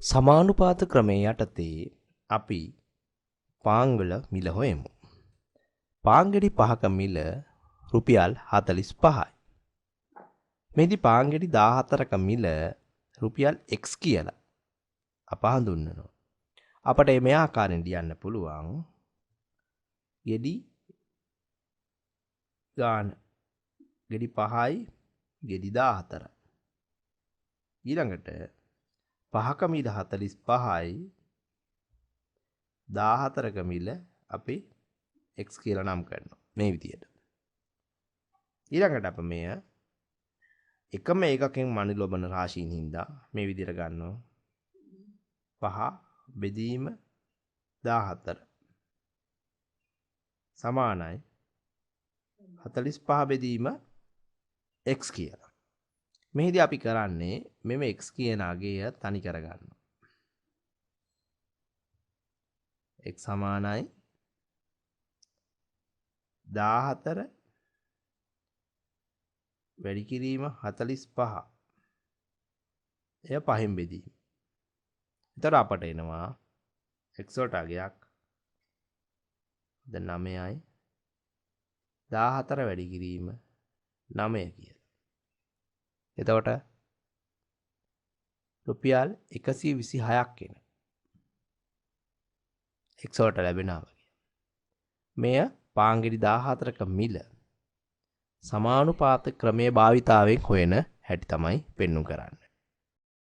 සමානුපාත ක්‍රමයේ යටතේ අපි පාංගල මිල හොයමු. පාංගෙඩි 5ක මිල රුපියල් 45යි. මෙහිදී පාංගෙඩි 14ක මිල රුපියල් x කියලා අප හඳුන්වනවා. අපට මේ ආකාරයෙන් ලියන්න පුළුවන්. ගෙඩි ගාන ගෙඩි 5යි ගෙඩි 14යි. ඊළඟට 5ක මිල 45යි 14ක මිල අපි x කියලා නම් කරනවා මේ විදියට. ඊළඟට අප මෙය එකම ඒකකෙන් මනි ලොබන රාශීන් හින්දා මේ විදියට ගන්නවා. 5 බෙදීම 14 සමානයි 45 බෙදීම x කියලා. මෙහිදී අපි කරන්නේ මෙම x කියන අගය තනි කරගන්නවා. x සමානයි 14 වැඩි කිරීම 45 එය 5න් බෙදීම. එතකොට අපට එනවා x වලට අගයක් 9යි 14 වැඩි කිරීම 9 කියලා. එතකොට රුපියල් 126ක් එන x වලට ලැබෙනවා වගේ. මෙය පාංගෙඩි 14ක මිල සමානුපාත ක්‍රමයේ භාවිතාවෙන් හොයන හැටි තමයි පෙන්වු කරන්නේ.